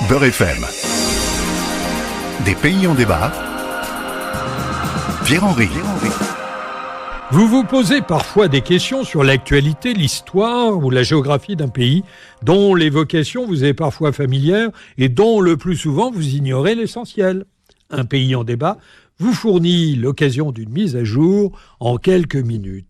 Beurre FM. Des pays en débat. Pierre-Henri. Vous vous posez parfois des questions sur l'actualité, l'histoire ou la géographie d'un pays dont l'évocation vous est parfois familière et dont le plus souvent vous ignorez l'essentiel. Un pays en débat vous fournit l'occasion d'une mise à jour en quelques minutes.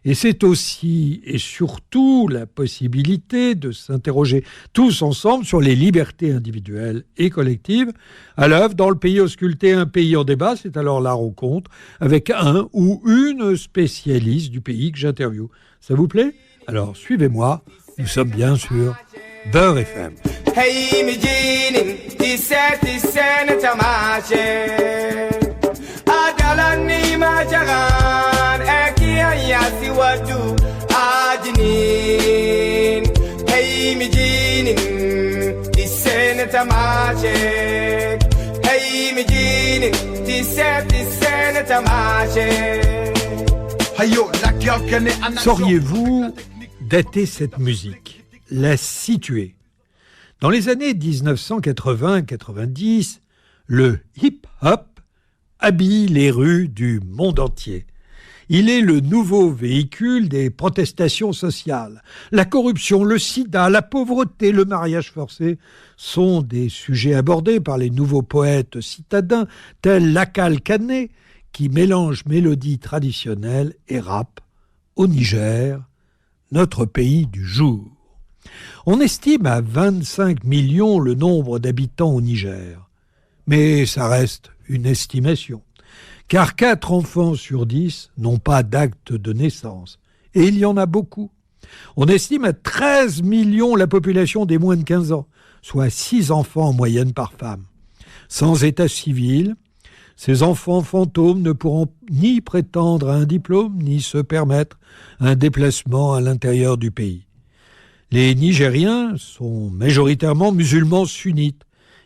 Et c'est aussi et surtout la possibilité de s'interroger tous ensemble sur les libertés individuelles et collectives à l'œuvre dans le pays ausculté. Un pays en débat, c'est alors la rencontre avec un ou une spécialiste du pays que j'interviewe. Ça vous plaît ? Alors suivez-moi, nous sommes bien sûr Beurre FM. Hey, sauriez-vous dater cette musique, la situer ? Dans les années 1980-90, le hip-hop habille les rues du monde entier. Il est le nouveau véhicule des protestations sociales. La corruption, le sida, la pauvreté, le mariage forcé sont des sujets abordés par les nouveaux poètes citadins tels Lakal Kané qui mélangent mélodie traditionnelle et rap au Niger, notre pays du jour. On estime à 25 millions le nombre d'habitants au Niger. Mais ça reste une estimation. Car 4 enfants sur 10 n'ont pas d'acte de naissance. Et il y en a beaucoup. On estime à 13 millions la population des moins de 15 ans, soit 6 enfants en moyenne par femme. Sans état civil, ces enfants fantômes ne pourront ni prétendre à un diplôme, ni se permettre un déplacement à l'intérieur du pays. Les Nigériens sont majoritairement musulmans sunnites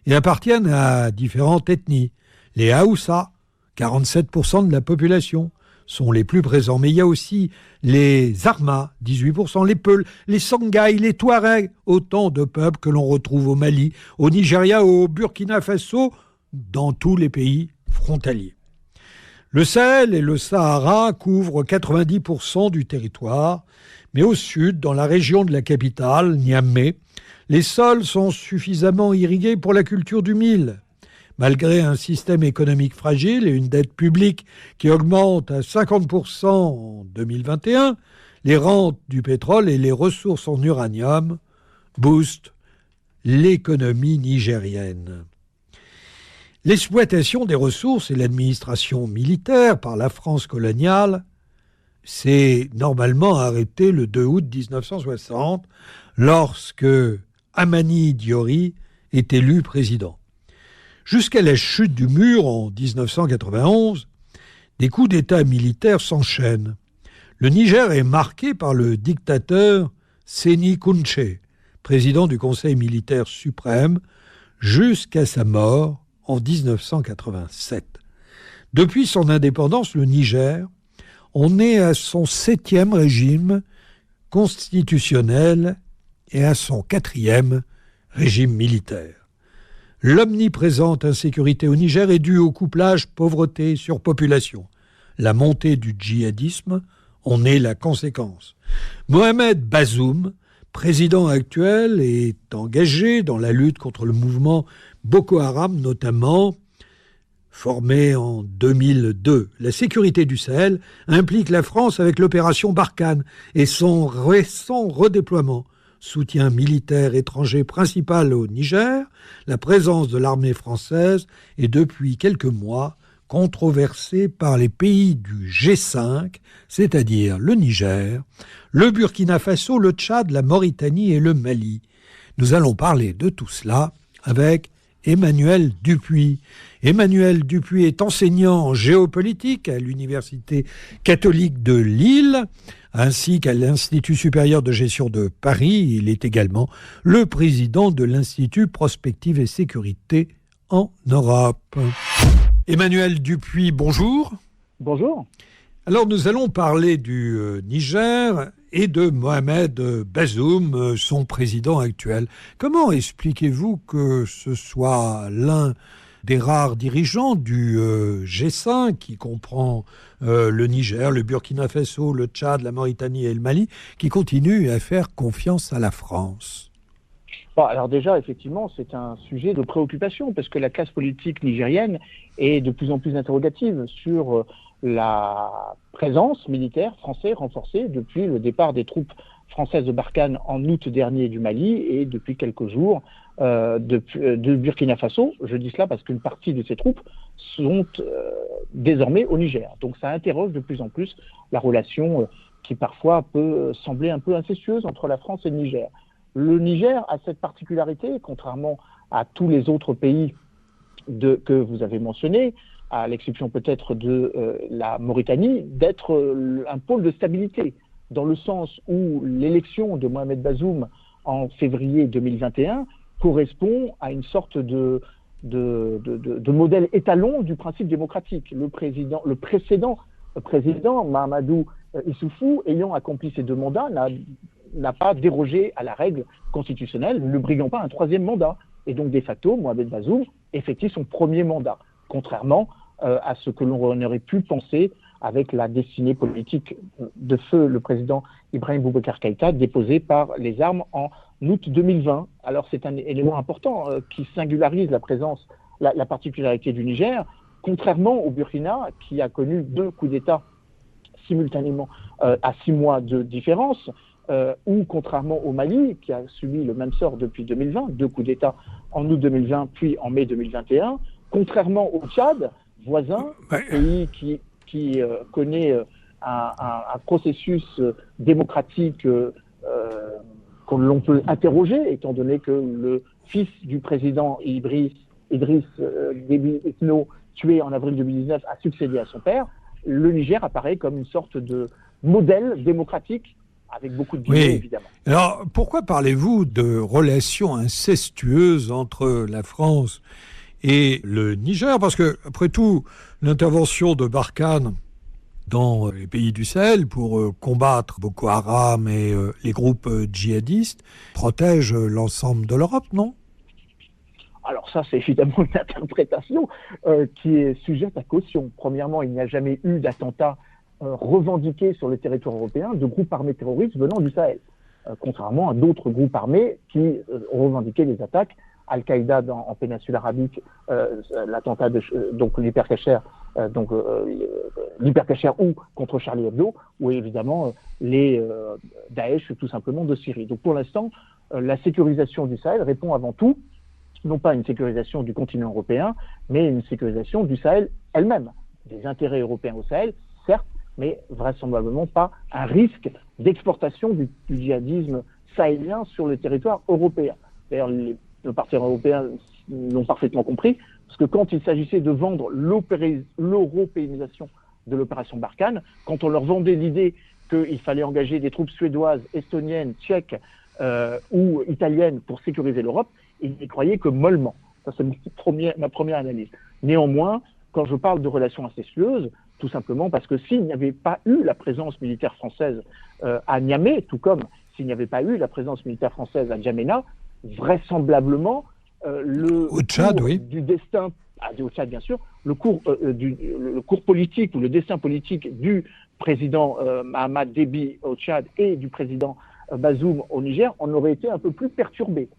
et appartiennent à différentes ethnies. Les Haoussa, 47% de la population, sont les plus présents. Mais il y a aussi les Arma, 18%, les Peuls, les Sangaï, les Touaregs, autant de peuples que l'on retrouve au Mali, au Nigeria, au Burkina Faso, dans tous les pays frontaliers. Le Sahel et le Sahara couvrent 90% du territoire, mais au sud, dans la région de la capitale, Niamey, les sols sont suffisamment irrigués pour la culture du mil. Malgré un système économique fragile et une dette publique qui augmente à 50% en 2021, les rentes du pétrole et les ressources en uranium boostent l'économie nigérienne. L'exploitation des ressources et l'administration militaire par la France coloniale s'est normalement arrêtée le 2 août 1960 lorsque Hamani Diori est élu président. Jusqu'à la chute du mur en 1991, des coups d'État militaires s'enchaînent. Le Niger est marqué par le dictateur Séni Kountché, président du Conseil militaire suprême, jusqu'à sa mort en 1987. Depuis son indépendance, le Niger en est à son 7e régime constitutionnel et à son 4e régime militaire. L'omniprésente insécurité au Niger est due au couplage pauvreté-surpopulation. La montée du djihadisme en est la conséquence. Mohamed Bazoum, président actuel, est engagé dans la lutte contre le mouvement Boko Haram, notamment formé en 2002. La sécurité du Sahel implique la France avec l'opération Barkhane et son récent redéploiement. Soutien militaire étranger principal au Niger, la présence de l'armée française est depuis quelques mois controversée par les pays du G5, c'est-à-dire le Niger, le Burkina Faso, le Tchad, la Mauritanie et le Mali. Nous allons parler de tout cela avec Emmanuel Dupuis. Emmanuel Dupuis est enseignant en géopolitique à l'Université catholique de Lille, ainsi qu'à l'Institut supérieur de gestion de Paris. Il est également le président de l'Institut Prospective et Sécurité en Europe. Emmanuel Dupuis, bonjour. Bonjour. Alors nous allons parler du Niger et de Mohamed Bazoum, son président actuel. Comment expliquez-vous que ce soit l'un des rares dirigeants du G5, qui comprend le Niger, le Burkina Faso, le Tchad, la Mauritanie et le Mali, qui continue à faire confiance à la France? Bon, alors déjà, effectivement, c'est un sujet de préoccupation parce que la classe politique nigérienne est de plus en plus interrogative sur la présence militaire française renforcée depuis le départ des troupes françaises de Barkhane en août dernier du Mali et depuis quelques jours de Burkina Faso. Je dis cela parce qu'une partie de ces troupes sont désormais au Niger. Donc ça interroge de plus en plus la relation qui parfois peut sembler un peu incestueuse entre la France et le Niger. Le Niger a cette particularité, contrairement à tous les autres pays que vous avez mentionnés, à l'exception peut-être de la Mauritanie, d'être un pôle de stabilité, dans le sens où l'élection de Mohamed Bazoum en février 2021 correspond à une sorte de modèle étalon du principe démocratique. Le précédent président, Mahamadou Issoufou, ayant accompli ses 2 mandats, n'a pas dérogé à la règle constitutionnelle, ne briguant pas un 3e mandat. Et donc, de facto, Mohamed Bazoum effectue son 1er mandat, contrairement à ce que l'on aurait pu penser avec la destinée politique de feu le président Ibrahim Boubacar Keïta, déposé par les armes en août 2020. Alors, c'est un élément important qui singularise la particularité du Niger, contrairement au Burkina, qui a connu 2 coups d'État simultanément à 6 mois de différence, ou contrairement au Mali, qui a subi le même sort depuis 2020, 2 coups d'État en août 2020 puis en mai 2021, contrairement au Tchad, voisin, pays qui connaît un processus démocratique que l'on peut interroger, étant donné que le fils du président Idriss Déby Itno, tué en avril 2019, a succédé à son père. Le Niger apparaît comme une sorte de modèle démocratique avec beaucoup de guillemets, évidemment. Alors, pourquoi parlez-vous de relations incestueuses entre la France et le Niger? Parce que, après tout, l'intervention de Barkhane dans les pays du Sahel pour combattre Boko Haram et les groupes djihadistes protège l'ensemble de l'Europe, non? Alors ça, c'est évidemment une interprétation qui est sujette à caution. Premièrement, il n'y a jamais eu d'attentat revendiqué sur le territoire européen de groupes armés terroristes venant du Sahel, contrairement à d'autres groupes armés qui ont revendiqué des attaques. Al-Qaïda en péninsule arabique, l'attentat donc l'hypercacher, ou contre Charlie Hebdo, ou évidemment les Daesh tout simplement de Syrie. Donc pour l'instant, la sécurisation du Sahel répond avant tout non pas à une sécurisation du continent européen, mais une sécurisation du Sahel elle-même, des intérêts européens au Sahel, certes, mais vraisemblablement pas un risque d'exportation du djihadisme sahélien sur le territoire européen. D'ailleurs, les partis européens l'ont parfaitement compris, parce que quand il s'agissait de vendre l'européanisation de l'opération Barkhane, quand on leur vendait l'idée qu'il fallait engager des troupes suédoises, estoniennes, tchèques ou italiennes pour sécuriser l'Europe, ils n'y croyaient que mollement. Ça, c'est ma première analyse. Néanmoins, quand je parle de relations incestueuses, tout simplement parce que s'il n'y avait pas eu la présence militaire française à Niamey, tout comme s'il n'y avait pas eu la présence militaire française à N'Djamena, vraisemblablement au Tchad, du destin, au Tchad bien sûr, le cours politique ou le destin politique du président Mahamat Déby au Tchad et du président Bazoum au Niger en aurait été un peu plus perturbé.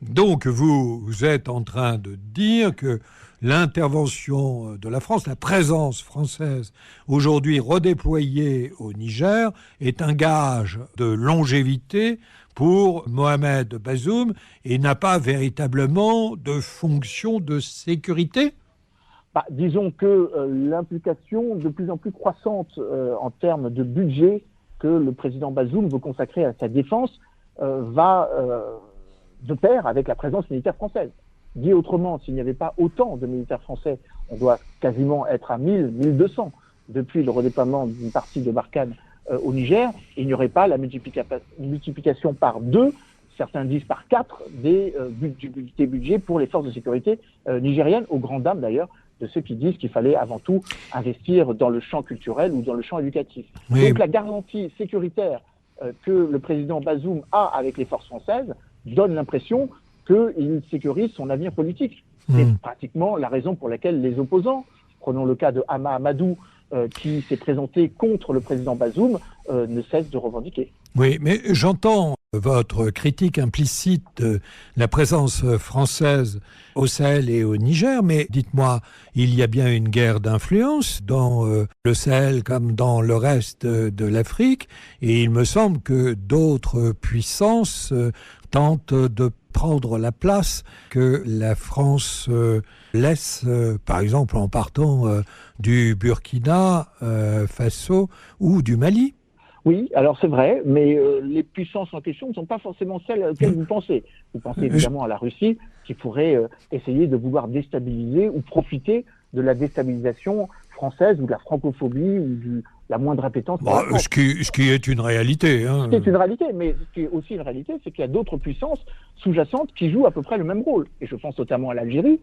Donc vous êtes en train de dire que l'intervention de la France, la présence française aujourd'hui redéployée au Niger est un gage de longévité pour Mohamed Bazoum et n'a pas véritablement de fonction de sécurité? Disons que l'implication de plus en plus croissante en termes de budget que le président Bazoum veut consacrer à sa défense va de pair avec la présence militaire française. Dit autrement, s'il n'y avait pas autant de militaires français, on doit quasiment être à 1000, 1200 depuis le redéploiement d'une partie de Barkhane au Niger, il n'y aurait pas la multiplication par 2, certains disent par 4, des budgets pour les forces de sécurité nigériennes, aux grandes dames d'ailleurs de ceux qui disent qu'il fallait avant tout investir dans le champ culturel ou dans le champ éducatif. Oui. Donc la garantie sécuritaire que le président Bazoum a avec les forces françaises donne l'impression qu'il sécurise son avenir politique. C'est pratiquement la raison pour laquelle les opposants, prenons le cas de Hama Amadou, qui s'est présenté contre le président Bazoum, ne cessent de revendiquer. Oui, mais j'entends votre critique implicite de la présence française au Sahel et au Niger, mais dites-moi, il y a bien une guerre d'influence dans le Sahel comme dans le reste de l'Afrique, et il me semble que d'autres puissances tentent de prendre la place que la France laisse, par exemple en partant du Burkina Faso ou du Mali. Oui, alors c'est vrai, mais les puissances en question ne sont pas forcément celles auxquelles vous pensez. Vous pensez évidemment à la Russie, qui pourrait essayer de vouloir déstabiliser ou profiter de la déstabilisation française ou de la francophobie ou de la moindre appétence. Ce qui est une réalité. Hein. Ce qui est une réalité, mais ce qui est aussi une réalité, c'est qu'il y a d'autres puissances sous-jacentes qui jouent à peu près le même rôle. Et je pense notamment à l'Algérie,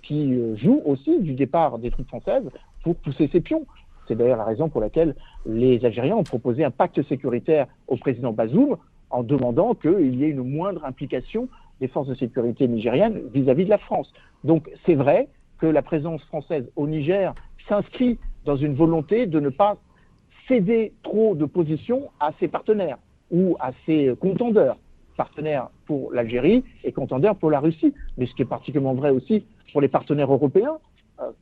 qui joue aussi du départ des troupes françaises pour pousser ses pions. C'est d'ailleurs la raison pour laquelle les Algériens ont proposé un pacte sécuritaire au président Bazoum en demandant qu'il y ait une moindre implication des forces de sécurité nigériennes vis-à-vis de la France. Donc c'est vrai que la présence française au Niger s'inscrit dans une volonté de ne pas céder trop de position à ses partenaires ou à ses contendeurs, partenaires pour l'Algérie et contendeurs pour la Russie. Mais ce qui est particulièrement vrai aussi pour les partenaires européens,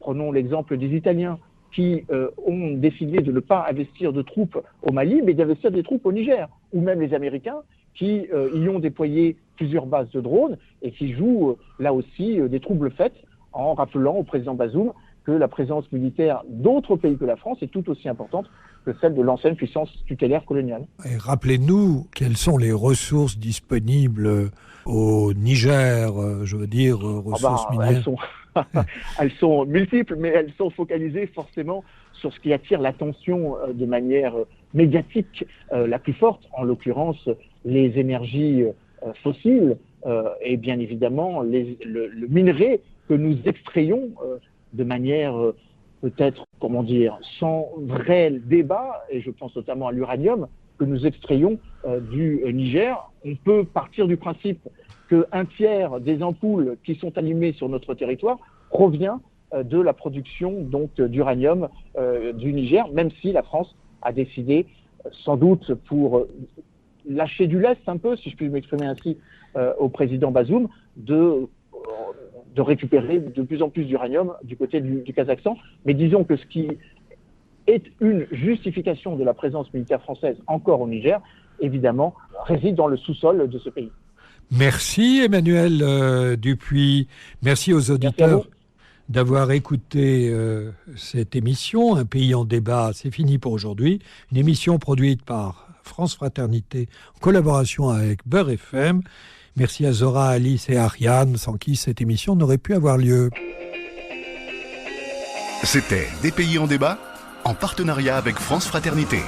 prenons l'exemple des Italiens, qui ont décidé de ne pas investir de troupes au Mali, mais d'investir des troupes au Niger, ou même les Américains qui y ont déployé plusieurs bases de drones et qui jouent là aussi des troubles faits en rappelant au président Bazoum que la présence militaire d'autres pays que la France est tout aussi importante que celle de l'ancienne puissance tutélaire coloniale. Et rappelez-nous quelles sont les ressources disponibles au Niger, je veux dire ressources minières. Elles sont multiples, mais elles sont focalisées forcément sur ce qui attire l'attention de manière médiatique la plus forte, en l'occurrence les énergies fossiles et bien évidemment le minerai que nous extrayons de manière peut-être, sans vrai débat, et je pense notamment à l'uranium, que nous extrayons du Niger. On peut partir du principe qu'un tiers des ampoules qui sont allumées sur notre territoire provient de la production donc d'uranium du Niger, même si la France a décidé, sans doute pour lâcher du lest un peu, si je puis m'exprimer ainsi, au président Bazoum, de récupérer de plus en plus d'uranium du côté du Kazakhstan. Mais disons que ce qui est une justification de la présence militaire française encore au Niger, évidemment, réside dans le sous-sol de ce pays. Merci Emmanuel Dupuis. Merci aux auditeurs d'avoir écouté cette émission. Un pays en débat, c'est fini pour aujourd'hui. Une émission produite par France Fraternité en collaboration avec Beurre FM. Merci à Zora, Alice et Ariane, sans qui cette émission n'aurait pu avoir lieu. C'était Des pays en débat, en partenariat avec France Fraternité.